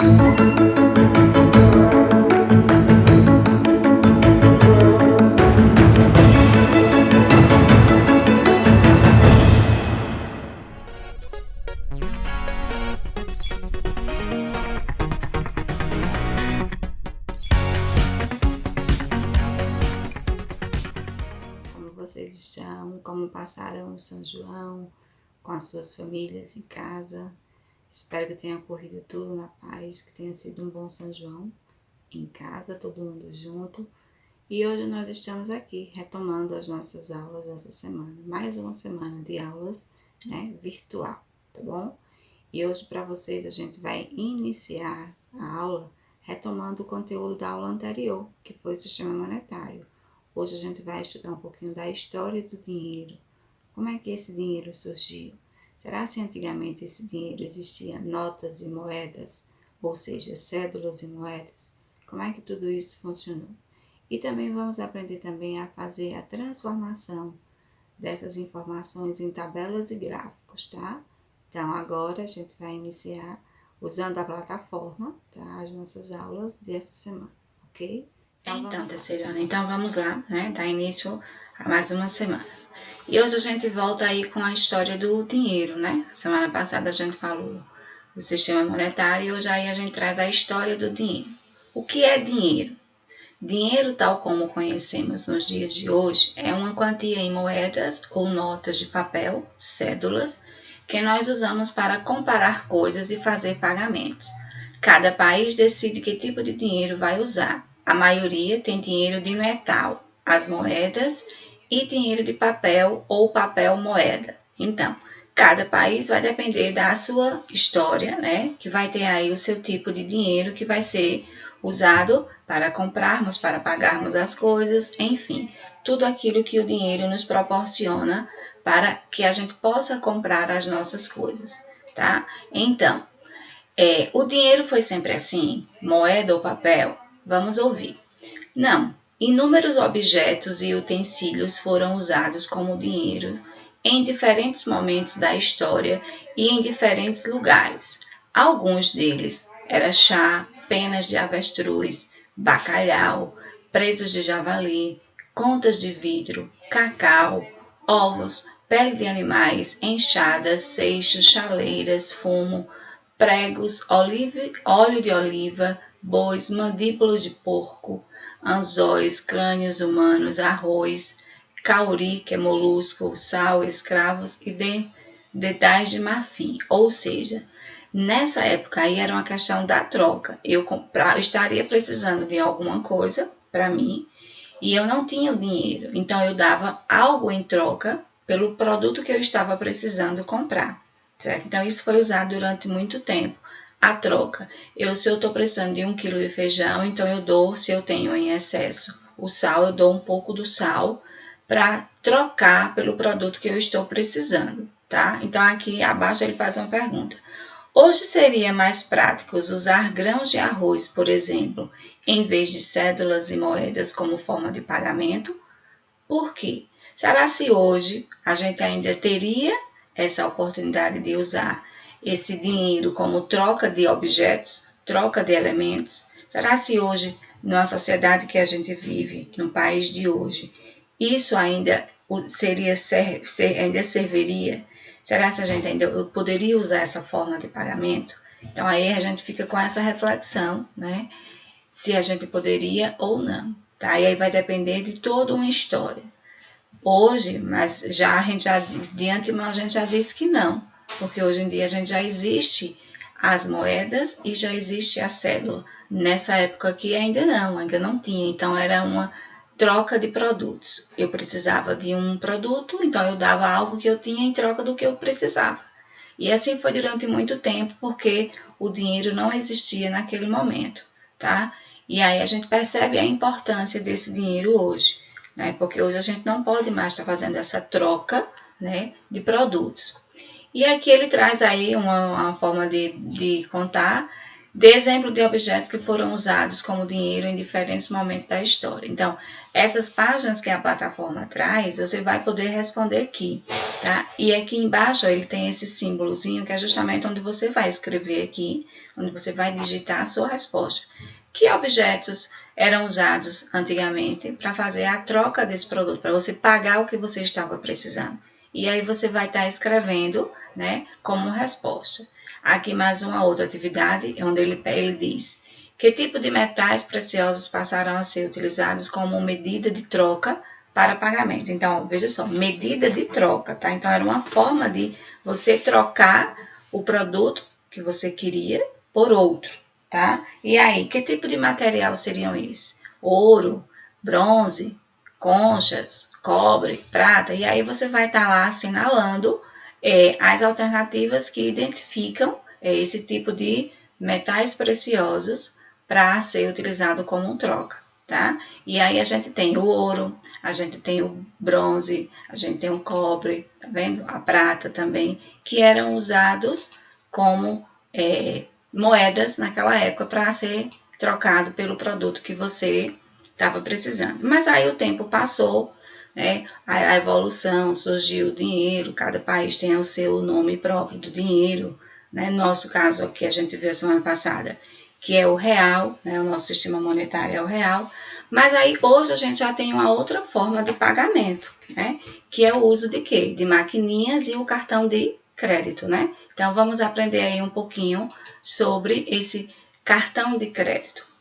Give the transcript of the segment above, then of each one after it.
Como vocês estão? Como passaram o São João com as suas famílias em casa? Espero que tenha corrido tudo na paz, que tenha sido um bom São João em casa, todo mundo junto. E hoje nós estamos aqui retomando as nossas aulas dessa semana. Mais uma semana de aulas, né, virtual, tá bom? E hoje para vocês a gente vai iniciar a aula retomando o conteúdo da aula anterior, que foi o sistema monetário. Hoje a gente vai estudar um pouquinho da história do dinheiro. Como é que esse dinheiro surgiu? Será que antigamente esse dinheiro existia notas e moedas, ou seja, cédulas e moedas? Como é que tudo isso funcionou? E também vamos aprender também a fazer a transformação dessas informações em tabelas e gráficos, tá? Então agora a gente vai iniciar usando a plataforma, tá? As nossas aulas dessa semana, ok? Então, terceiro ano, então vamos lá, né? Dar início a mais uma semana. E hoje a gente volta aí com a história do dinheiro, né? Semana passada a gente falou do sistema monetário e hoje aí a gente traz a história do dinheiro. O que é dinheiro? Dinheiro, tal como conhecemos nos dias de hoje, é uma quantia em moedas ou notas de papel, cédulas, que nós usamos para comparar coisas e fazer pagamentos. Cada país decide que tipo de dinheiro vai usar. A maioria tem dinheiro de metal, as moedas, e dinheiro de papel ou papel moeda. Então, cada país vai depender da sua história, né? Que vai ter aí o seu tipo de dinheiro que vai ser usado para comprarmos, para pagarmos as coisas, enfim, tudo aquilo que o dinheiro nos proporciona para que a gente possa comprar as nossas coisas, tá? Então, o dinheiro foi sempre assim? Moeda ou papel? Vamos ouvir. Não, inúmeros objetos e utensílios foram usados como dinheiro em diferentes momentos da história e em diferentes lugares. Alguns deles eram chá, penas de avestruz, bacalhau, presas de javali, contas de vidro, cacau, ovos, pele de animais, enxadas, seixos, chaleiras, fumo, pregos, óleo de oliva, bois, mandíbulas de porco, anzóis, crânios humanos, arroz, cauri, que é molusco, sal, escravos e detalhes de marfim. Ou seja, nessa época aí era uma questão da troca. Eu estaria precisando de alguma coisa para mim e eu não tinha o dinheiro. Então eu dava algo em troca pelo produto que eu estava precisando comprar, certo? Então isso foi usado durante muito tempo. A troca. Se eu estou precisando de 1 quilo de feijão, então eu dou, se eu tenho em excesso o sal, eu dou um pouco do sal para trocar pelo produto que eu estou precisando, tá? Então aqui abaixo ele faz uma pergunta. Hoje seria mais prático usar grãos de arroz, por exemplo, em vez de cédulas e moedas como forma de pagamento? Por quê? Será se hoje a gente ainda teria essa oportunidade de usar esse dinheiro como troca de objetos, troca de elementos? Será se hoje, na sociedade que a gente vive, no país de hoje, isso ainda ainda serviria? Será que a gente ainda poderia usar essa forma de pagamento? Então aí a gente fica com essa reflexão, né? Se a gente poderia ou não, tá? E aí vai depender de toda uma história. Hoje, mas de antemão a gente já disse que não, porque hoje em dia a gente já existe as moedas e já existe a cédula. Nessa época aqui ainda não tinha, então era uma troca de produtos. Eu precisava de um produto, então eu dava algo que eu tinha em troca do que eu precisava. E assim foi durante muito tempo, porque o dinheiro não existia naquele momento, tá? E aí a gente percebe a importância desse dinheiro hoje, né? Porque hoje a gente não pode mais estar fazendo essa troca, né, de produtos. E aqui ele traz aí uma forma de contar Dê exemplo de objetos que foram usados como dinheiro em diferentes momentos da história. Então, essas páginas que a plataforma traz, você vai poder responder aqui, tá? E aqui embaixo, ó, ele tem esse símbolozinho que é justamente onde você vai escrever aqui, onde você vai digitar a sua resposta. Que objetos eram usados antigamente para fazer a troca desse produto, para você pagar o que você estava precisando? E aí você vai estar escrevendo, né, como resposta. Aqui mais uma outra atividade, onde ele diz: que tipo de metais preciosos passaram a ser utilizados como medida de troca para pagamento? Então, veja só, medida de troca, tá? Então, era uma forma de você trocar o produto que você queria por outro, tá? E aí, que tipo de material seriam esses? Ouro, bronze, conchas, cobre, prata. E aí você vai estar lá assinalando as alternativas que identificam esse tipo de metais preciosos para ser utilizado como troca, tá? E aí a gente tem o ouro, a gente tem o bronze, a gente tem o cobre, tá vendo? A prata também, que eram usados como moedas naquela época para ser trocado pelo produto que você estava precisando. Mas aí o tempo passou, né? A evolução, surgiu o dinheiro, cada país tem o seu nome próprio do dinheiro, né? Nosso caso aqui a gente viu semana passada, que é o real, né? O nosso sistema monetário é o real. Mas aí hoje a gente já tem uma outra forma de pagamento, né? Que é o uso de quê? De maquininhas e o cartão de crédito, né? Então vamos aprender aí um pouquinho sobre esse cartão de crédito.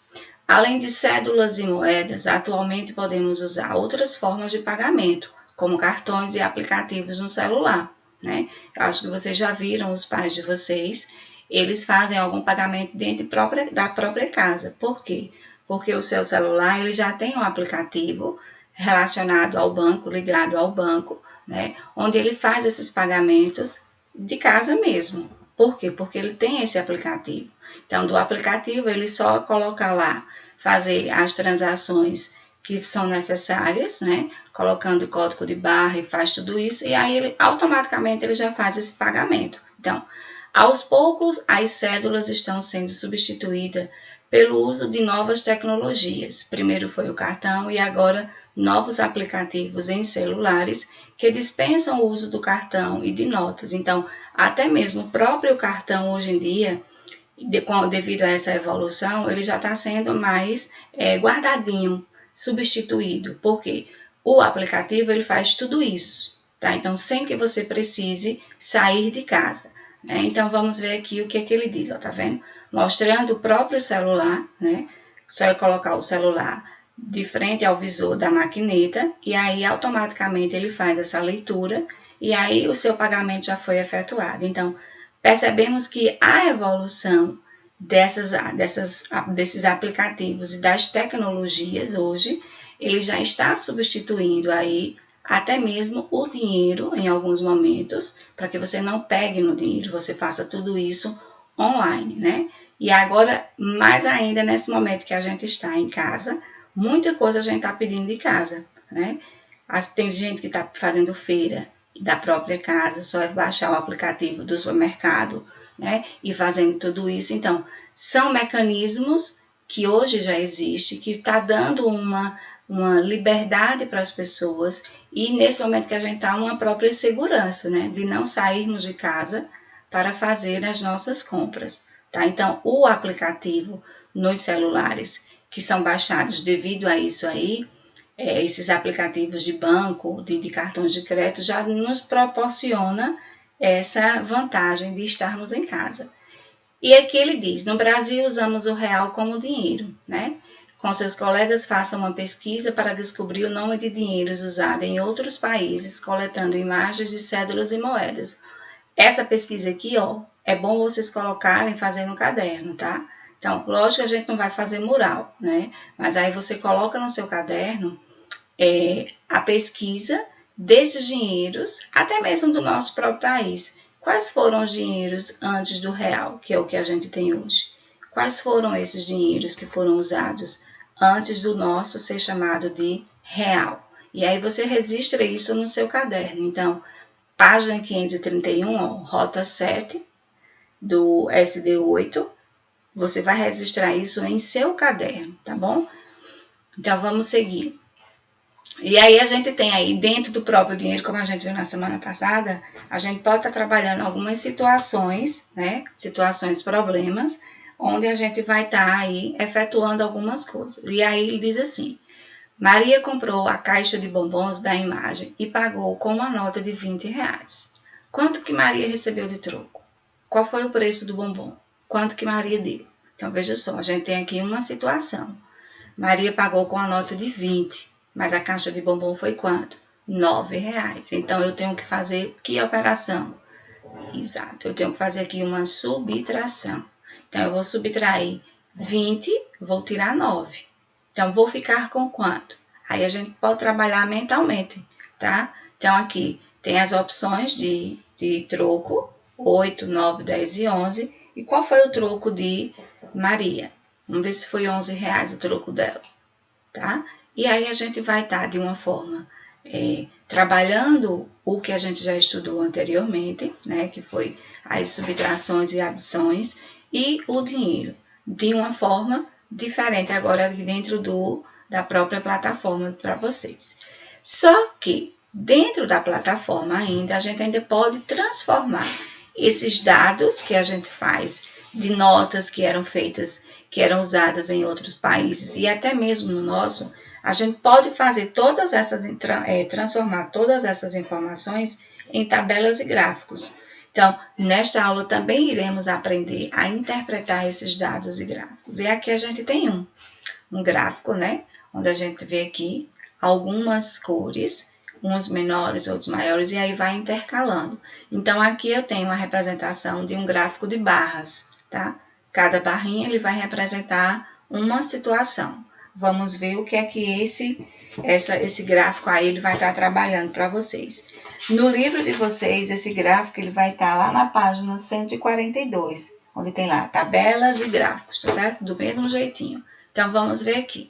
Além de cédulas e moedas, atualmente podemos usar outras formas de pagamento, como cartões e aplicativos no celular, né? Eu acho que vocês já viram os pais de vocês, eles fazem algum pagamento dentro da própria casa. Por quê? Porque o seu celular ele já tem um aplicativo relacionado ao banco, ligado ao banco, né? Onde ele faz esses pagamentos de casa mesmo. Por quê? Porque ele tem esse aplicativo. Então, do aplicativo, ele só coloca lá, fazer as transações que são necessárias, né? Colocando o código de barra e faz tudo isso, e aí ele automaticamente ele já faz esse pagamento. Então, aos poucos, as cédulas estão sendo substituídas pelo uso de novas tecnologias. Primeiro foi o cartão e agora novos aplicativos em celulares que dispensam o uso do cartão e de notas. Então, até mesmo o próprio cartão hoje em dia, devido a essa evolução, ele já está sendo mais guardadinho, substituído, porque o aplicativo ele faz tudo isso, tá? Então, sem que você precise sair de casa, né? Então, vamos ver aqui o que é que ele diz, ó, tá vendo? Mostrando o próprio celular, né? Só é colocar o celular de frente ao visor da maquineta e aí automaticamente ele faz essa leitura e aí o seu pagamento já foi efetuado. Então, percebemos que a evolução desses aplicativos e das tecnologias hoje, ele já está substituindo aí até mesmo o dinheiro em alguns momentos, para que você não pegue no dinheiro, você faça tudo isso online, né? E agora, mais ainda nesse momento que a gente está em casa, muita coisa a gente está pedindo de casa, né? Tem gente que está fazendo feira da própria casa, só é baixar o aplicativo do supermercado, né? E fazendo tudo isso. Então, são mecanismos que hoje já existem, que está dando uma liberdade para as pessoas e nesse momento que a gente está, uma própria segurança, né? De não sairmos de casa para fazer as nossas compras, tá? Então, o aplicativo nos celulares que são baixados devido a isso aí, esses aplicativos de banco, de cartões de crédito, já nos proporciona essa vantagem de estarmos em casa. E aqui ele diz, no Brasil usamos o real como dinheiro, né? Com seus colegas faça uma pesquisa para descobrir o nome de dinheiros usado em outros países, coletando imagens de cédulas e moedas. Essa pesquisa aqui, ó, é bom vocês colocarem, fazer no caderno, tá? Então, lógico que a gente não vai fazer mural, né? Mas aí você coloca no seu caderno a pesquisa desses dinheiros, até mesmo do nosso próprio país. Quais foram os dinheiros antes do real, que é o que a gente tem hoje? Quais foram esses dinheiros que foram usados antes do nosso ser chamado de real? E aí você registra isso no seu caderno. Então, página 531, ó, rota 7 do SD8, Você vai registrar isso em seu caderno, tá bom? Então, vamos seguir. E aí a gente tem aí, dentro do próprio dinheiro, como a gente viu na semana passada, a gente pode estar trabalhando algumas situações, né? Situações, problemas, onde a gente vai estar aí efetuando algumas coisas. E aí ele diz assim: Maria comprou a caixa de bombons da imagem e pagou com uma nota de R$ 20. Quanto que Maria recebeu de troco? Qual foi o preço do bombom? Quanto que Maria deu? Então, veja só, a gente tem aqui uma situação. Maria pagou com a nota de 20, mas a caixa de bombom foi quanto? R$ 9. Então, eu tenho que fazer que operação? Exato, eu tenho que fazer aqui uma subtração. Então, eu vou subtrair 20, vou tirar 9. Então, vou ficar com quanto? Aí a gente pode trabalhar mentalmente, tá? Então, aqui tem as opções de troco, 8, 9, 10 e 11. E qual foi o troco de Maria? Vamos ver se foi R$ 11 o troco dela, tá? E aí a gente vai estar de uma forma trabalhando o que a gente já estudou anteriormente, né? Que foi as subtrações e adições e o dinheiro, de uma forma diferente agora dentro da própria plataforma para vocês. Só que dentro da plataforma ainda, a gente ainda pode transformar esses dados que a gente faz de notas que eram feitas, que eram usadas em outros países e até mesmo no nosso, a gente pode fazer todas essas, transformar todas essas informações em tabelas e gráficos. Então, nesta aula também iremos aprender a interpretar esses dados e gráficos. E aqui a gente tem um gráfico, né? Onde a gente vê aqui algumas cores, uns menores, outros maiores, e aí vai intercalando. Então, aqui eu tenho uma representação de um gráfico de barras, tá? Cada barrinha ele vai representar uma situação. Vamos ver o que é que esse gráfico aí ele vai estar trabalhando para vocês. No livro de vocês, esse gráfico ele vai estar lá na página 142, onde tem lá tabelas e gráficos, tá certo? Do mesmo jeitinho. Então, vamos ver aqui.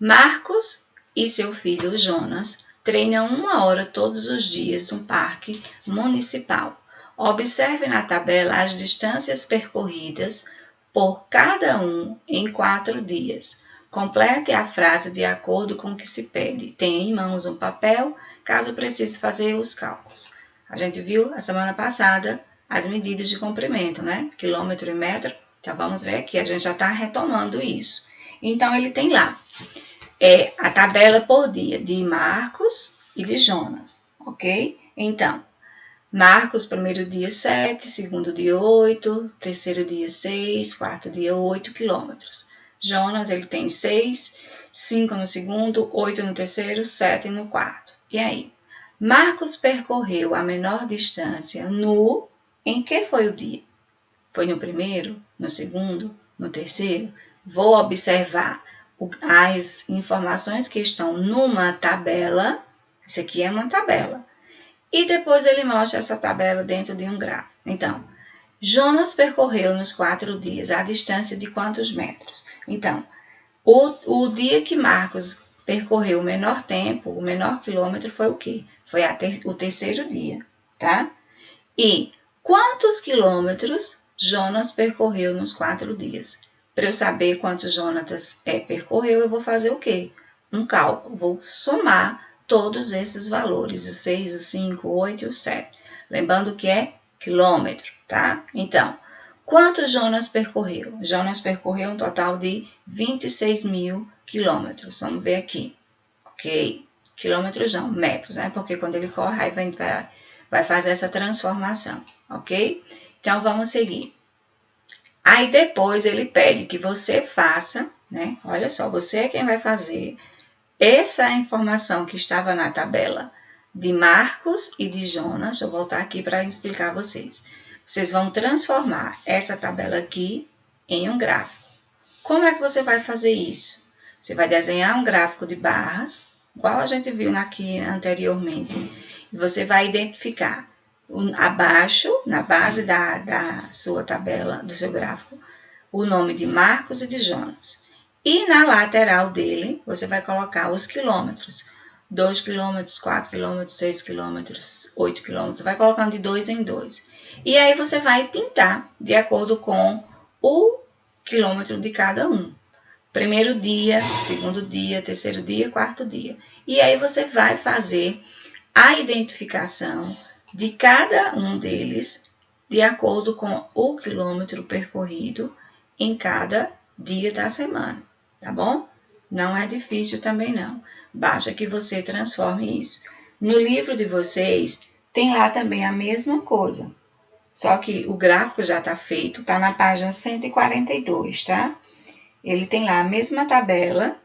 Marcos e seu filho Jonas treinam 1 hora todos os dias no parque municipal. Observe na tabela as distâncias percorridas por cada um em 4 dias. Complete a frase de acordo com o que se pede. Tenha em mãos um papel, caso precise fazer os cálculos. A gente viu a semana passada as medidas de comprimento, né? Quilômetro e metro. Então, vamos ver aqui, a gente já está retomando isso. Então, ele tem lá a tabela por dia de Marcos e de Jonas, ok? Então, Marcos, primeiro dia 7, segundo dia 8, terceiro dia 6, quarto dia 8 quilômetros. Jonas, ele tem 6, 5 no segundo, 8 no terceiro, 7 no quarto. E aí? Marcos percorreu a menor distância em que foi o dia? Foi no primeiro, no segundo, no terceiro? Vou observar as informações que estão numa tabela. Isso aqui é uma tabela. E depois ele mostra essa tabela dentro de um gráfico. Então, Jonas percorreu nos 4 dias a distância de quantos metros? Então, o dia que Marcos percorreu o menor tempo, o menor quilômetro foi o quê? Foi o terceiro dia, tá? E quantos quilômetros Jonas percorreu nos 4 dias? Para eu saber quantos Jonatas percorreu, eu vou fazer o quê? Um cálculo. Vou somar todos esses valores, o 6, o 5, o 8 e o 7. Lembrando que é quilômetro, tá? Então, quanto Jonas percorreu? Jonas percorreu um total de 26 mil quilômetros. Vamos ver aqui, ok? Quilômetros não, metros, né? Porque quando ele corre, aí vai fazer essa transformação, ok? Então, vamos seguir. Aí depois ele pede que você faça, né? Olha só, você é quem vai fazer essa informação que estava na tabela de Marcos e de Jonas. Deixa eu voltar aqui para explicar a vocês. Vocês vão transformar essa tabela aqui em um gráfico. Como é que você vai fazer isso? Você vai desenhar um gráfico de barras, igual a gente viu aqui anteriormente. E você vai identificar abaixo, na base da sua tabela, do seu gráfico, o nome de Marcos e de Jonas. E na lateral dele, você vai colocar os quilômetros. 2 quilômetros, 4 quilômetros, 6 quilômetros, 8 quilômetros. Vai colocando de 2 em 2. E aí você vai pintar de acordo com quilômetro de cada um. Primeiro dia, segundo dia, terceiro dia, quarto dia. E aí você vai fazer a identificação de cada um deles de acordo com o quilômetro percorrido em cada dia da semana, tá bom? Não é difícil também não, basta que você transforme isso. No livro de vocês tem lá também a mesma coisa, só que o gráfico já está feito, está na página 142, tá? Ele tem lá a mesma tabela,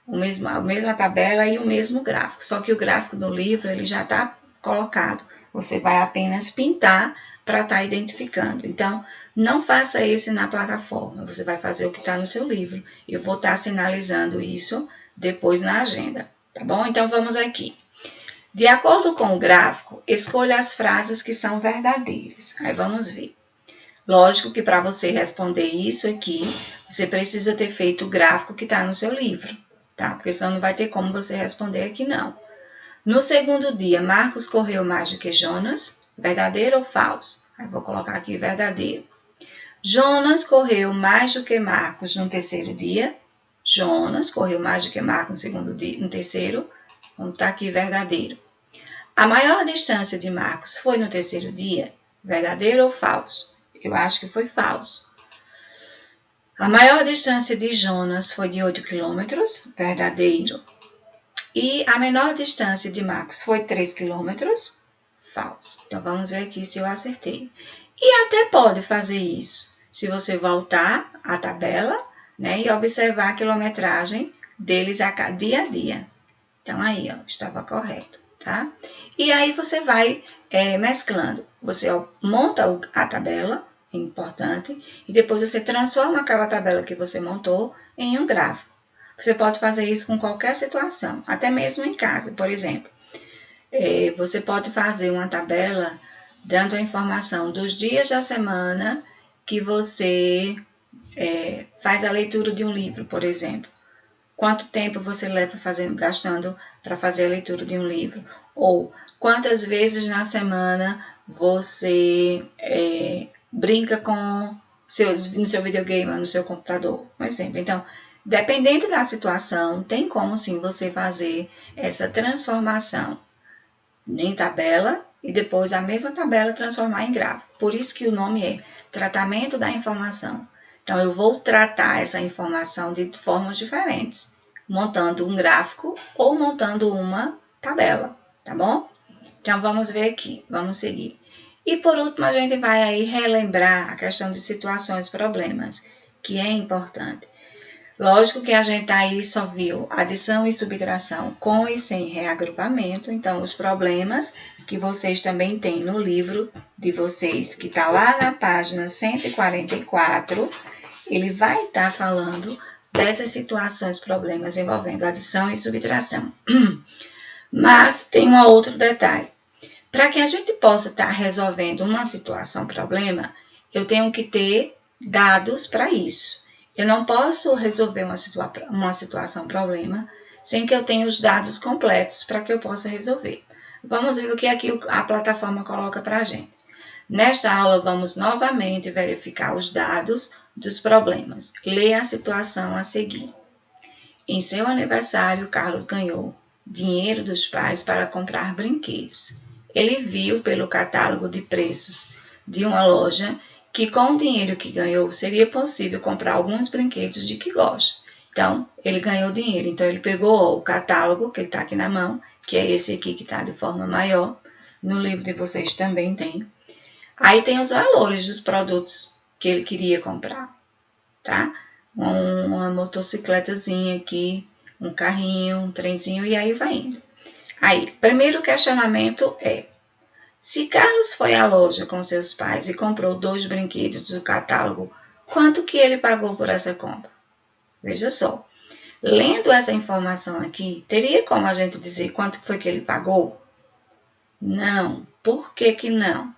a mesma tabela e o mesmo gráfico, só que o gráfico do livro ele já está colocado. Você vai apenas pintar para estar identificando. Então, não faça esse na plataforma, você vai fazer o que está no seu livro. Eu vou estar sinalizando isso depois na agenda, tá bom? Então, vamos aqui. De acordo com o gráfico, escolha as frases que são verdadeiras. Aí vamos ver. Lógico que para você responder isso aqui, você precisa ter feito o gráfico que está no seu livro, tá? Porque senão não vai ter como você responder aqui não. No segundo dia, Marcos correu mais do que Jonas, verdadeiro ou falso? Aí vou colocar aqui verdadeiro. Jonas correu mais do que Marcos no terceiro dia. Jonas correu mais do que Marcos no segundo dia, no terceiro. Vamos estar aqui verdadeiro. A maior distância de Marcos foi no terceiro dia, verdadeiro ou falso? Eu acho que foi falso. A maior distância de Jonas foi de 8 quilômetros, verdadeiro. E a menor distância de Marcos foi 3 quilômetros, falso. Então, vamos ver aqui se eu acertei. E até pode fazer isso, se você voltar à tabela, né, e observar a quilometragem deles dia a dia. Então, aí, ó, estava correto, tá? E aí, você vai mesclando. Você monta a tabela, é importante, e depois você transforma aquela tabela que você montou em um gráfico. Você pode fazer isso com qualquer situação, até mesmo em casa, por exemplo. Você pode fazer uma tabela dando a informação dos dias da semana que você faz a leitura de um livro, por exemplo. Quanto tempo você leva gastando para fazer a leitura de um livro? Ou quantas vezes na semana você brinca no seu videogame ou no seu computador, por exemplo. Então, dependendo da situação, tem como sim você fazer essa transformação em tabela e depois a mesma tabela transformar em gráfico. Por isso que o nome é tratamento da informação. Então, eu vou tratar essa informação de formas diferentes, montando um gráfico ou montando uma tabela, tá bom? Então, vamos ver aqui, vamos seguir. E por último, a gente vai aí relembrar a questão de situações, problemas, que é importante. Lógico que a gente aí só viu adição e subtração com e sem reagrupamento, então os problemas que vocês também têm no livro de vocês, que está lá na página 144, ele vai estar falando dessas situações, problemas envolvendo adição e subtração. Mas tem um outro detalhe. Para que a gente possa estar resolvendo uma situação, problema, eu tenho que ter dados para isso. Eu não posso resolver uma situação, problema, sem que eu tenha os dados completos para que eu possa resolver. Vamos ver o que aqui a plataforma coloca para a gente. Nesta aula, vamos novamente verificar os dados dos problemas. Leia a situação a seguir. Em seu aniversário, Carlos ganhou dinheiro dos pais para comprar brinquedos. Ele viu pelo catálogo de preços de uma loja que com o dinheiro que ganhou seria possível comprar alguns brinquedos de que gosta. Então, ele ganhou dinheiro. Então, ele pegou o catálogo, que ele está aqui na mão, que é esse aqui que está de forma maior. No livro de vocês também tem. Aí tem os valores dos produtos que ele queria comprar, tá? Uma motocicletazinha aqui, um carrinho, um trenzinho, e aí vai indo. Aí, primeiro questionamento é: se Carlos foi à loja com seus pais e comprou 2 brinquedos do catálogo, quanto que ele pagou por essa compra? Veja só, lendo essa informação aqui, teria como a gente dizer quanto foi que ele pagou? Não. Por que que não?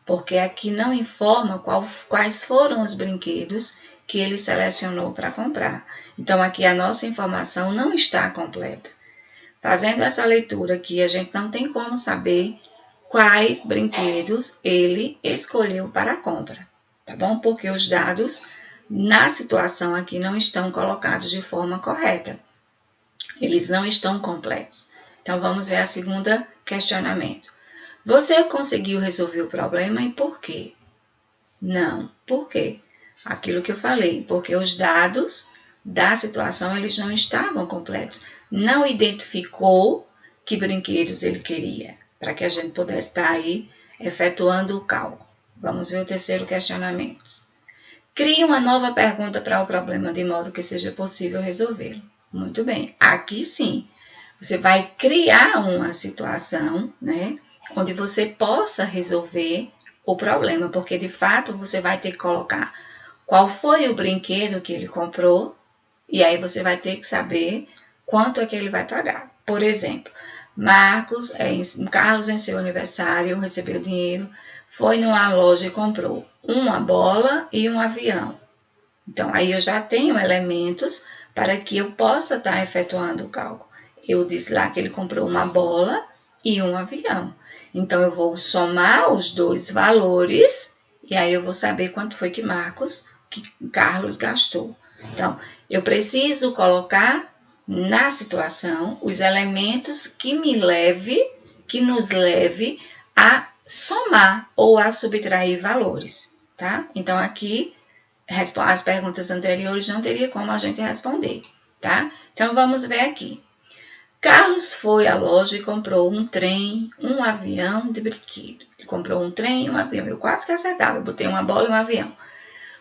Porque aqui não informa quais foram os brinquedos que ele selecionou para comprar. Então, aqui a nossa informação não está completa. Fazendo essa leitura aqui, a gente não tem como saber quais brinquedos ele escolheu para a compra, tá bom? Porque os dados na situação aqui não estão colocados de forma correta. Eles não estão completos. Então, vamos ver a segunda questionamento. Você conseguiu resolver o problema e por quê? Não. Por quê? Aquilo que eu falei, porque os dados da situação eles não estavam completos. Não identificou que brinquedos ele queria, para que a gente pudesse estar aí efetuando o cálculo. Vamos ver o terceiro questionamento. Crie uma nova pergunta para o problema de modo que seja possível resolvê-lo. Muito bem, aqui sim, você vai criar uma situação, né, onde você possa resolver o problema, porque de fato você vai ter que colocar qual foi o brinquedo que ele comprou e aí você vai ter que saber quanto é que ele vai pagar. Por exemplo, Carlos em seu aniversário recebeu dinheiro, foi numa loja e comprou uma bola e um avião. Então, aí eu já tenho elementos para que eu possa estar efetuando o cálculo. Eu disse lá que ele comprou uma bola e um avião. Então, eu vou somar os dois valores e aí eu vou saber quanto foi que Carlos gastou. Então, eu preciso colocar na situação os elementos que nos leve a somar ou a subtrair valores, tá? Então, aqui as perguntas anteriores não teria como a gente responder, tá? Então, vamos ver aqui. Carlos foi à loja e comprou um trem, um avião de brinquedo. Ele comprou um trem e um avião. Eu quase que acertava, eu botei uma bola e um avião.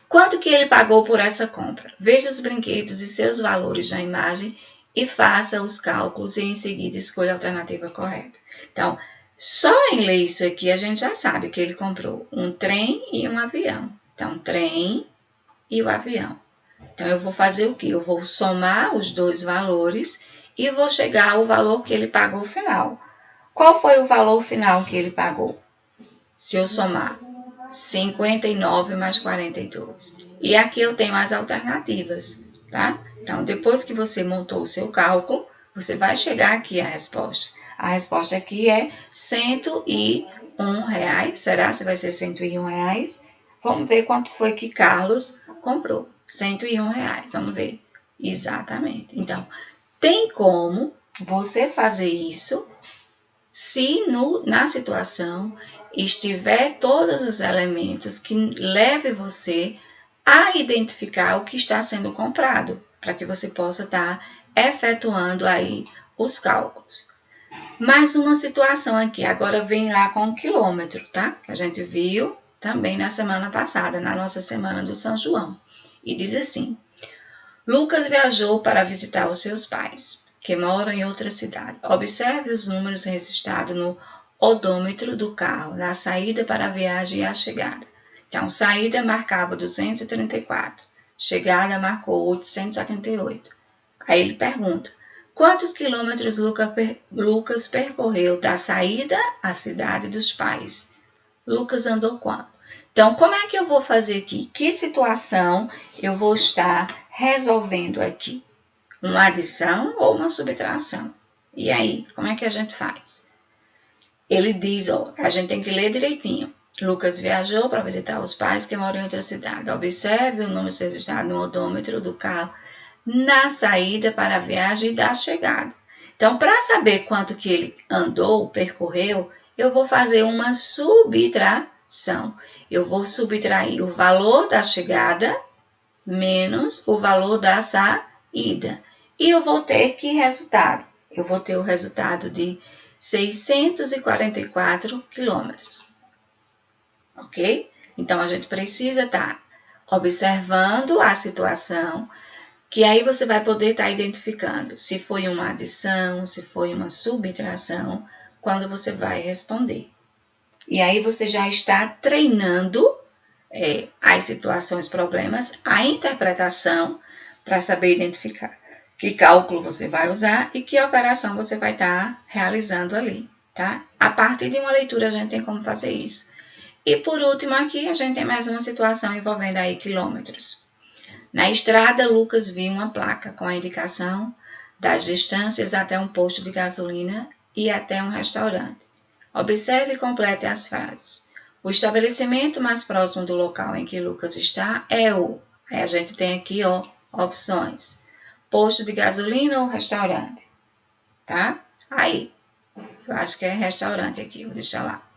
Quanto que ele pagou por essa compra? Veja os brinquedos e seus valores na imagem e faça os cálculos e em seguida escolha a alternativa correta. Então, só em ler isso aqui a gente já sabe que ele comprou um trem e um avião. Então, trem e o avião. Então, eu vou fazer o quê? Eu vou somar os dois valores e vou chegar ao valor que ele pagou final. Qual foi o valor final que ele pagou? Se eu somar 59 mais 42. E aqui eu tenho as alternativas, tá? Então, depois que você montou o seu cálculo, você vai chegar aqui à resposta. A resposta aqui é R$101. Será se vai ser R$101? Vamos ver quanto foi que Carlos comprou. R$101. Vamos ver. Exatamente. Então, tem como você fazer isso se na situação estiver todos os elementos que leve você a identificar o que está sendo comprado, para que você possa estar efetuando aí os cálculos. Mais uma situação aqui, agora vem lá com o quilômetro, tá? Que a gente viu também na semana passada, na nossa semana do São João. E diz assim: Lucas viajou para visitar os seus pais, que moram em outra cidade. Observe os números registrados no odômetro do carro, na saída para a viagem e a chegada. Então, saída marcava 234, chegada marcou 878. Aí ele pergunta, quantos quilômetros Lucas percorreu da saída à cidade dos pais? Lucas andou quanto? Então, como é que eu vou fazer aqui? Que situação eu vou estar resolvendo aqui? Uma adição ou uma subtração? E aí, como é que a gente faz? Ele diz, a gente tem que ler direitinho. Lucas viajou para visitar os pais que moram em outra cidade. Observe o número registrado no odômetro do carro na saída para a viagem e da chegada. Então, para saber quanto que ele andou, percorreu, eu vou fazer uma subtração. Eu vou subtrair o valor da chegada menos o valor da saída. E eu vou ter que resultado? Eu vou ter o resultado de 644 quilômetros. Ok? Então, a gente precisa estar observando a situação, que aí você vai poder estar identificando se foi uma adição, se foi uma subtração, quando você vai responder. E aí você já está treinando as situações, problemas, a interpretação para saber identificar que cálculo você vai usar e que operação você vai estar realizando ali, tá? A partir de uma leitura a gente tem como fazer isso. E por último aqui a gente tem mais uma situação envolvendo aí quilômetros. Na estrada, Lucas viu uma placa com a indicação das distâncias até um posto de gasolina e até um restaurante. Observe e complete as frases. O estabelecimento mais próximo do local em que Lucas está é o... Aí a gente tem aqui, ó, opções. Posto de gasolina ou restaurante, tá? Aí, eu acho que é restaurante aqui, vou deixar lá.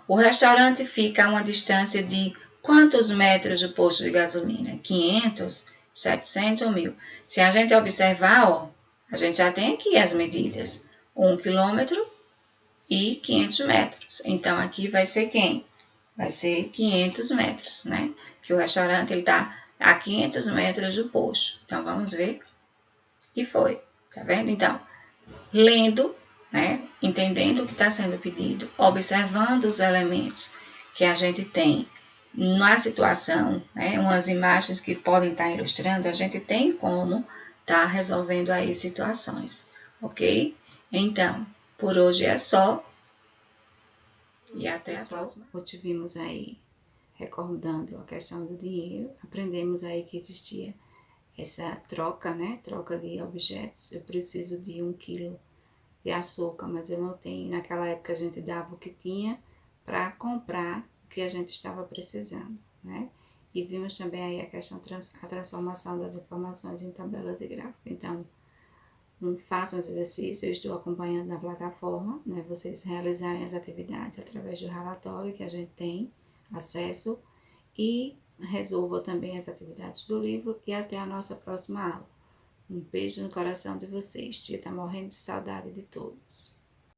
O restaurante fica a uma distância de quantos metros do posto de gasolina? 500, 700 ou 1000? Se a gente observar, ó, a gente já tem aqui as medidas. 1 quilômetro e 500 metros. Então, aqui vai ser quem? Vai ser 500 metros, né? Que o restaurante ele tá a 500 metros do posto. Então, vamos ver. E foi. Tá vendo? Então, lendo, né? Entendendo o que está sendo pedido, observando os elementos que a gente tem na situação, né? Umas imagens que podem estar ilustrando, a gente tem como estar resolvendo aí situações, ok? Então, por hoje é só e até a próxima. Tivemos aí, recordando a questão do dinheiro, aprendemos aí que existia essa troca, né? Troca de objetos. Eu preciso de 1 quilo de açúcar, mas eu não tenho. Naquela época a gente dava o que tinha para comprar o que a gente estava precisando, né? E vimos também aí a questão, a transformação das informações em tabelas e gráficos. Então, façam os exercícios, eu estou acompanhando na plataforma, né? Vocês realizarem as atividades através do relatório que a gente tem acesso e resolva também as atividades do livro e até a nossa próxima aula. Um beijo no coração de vocês. Tia tá morrendo de saudade de todos.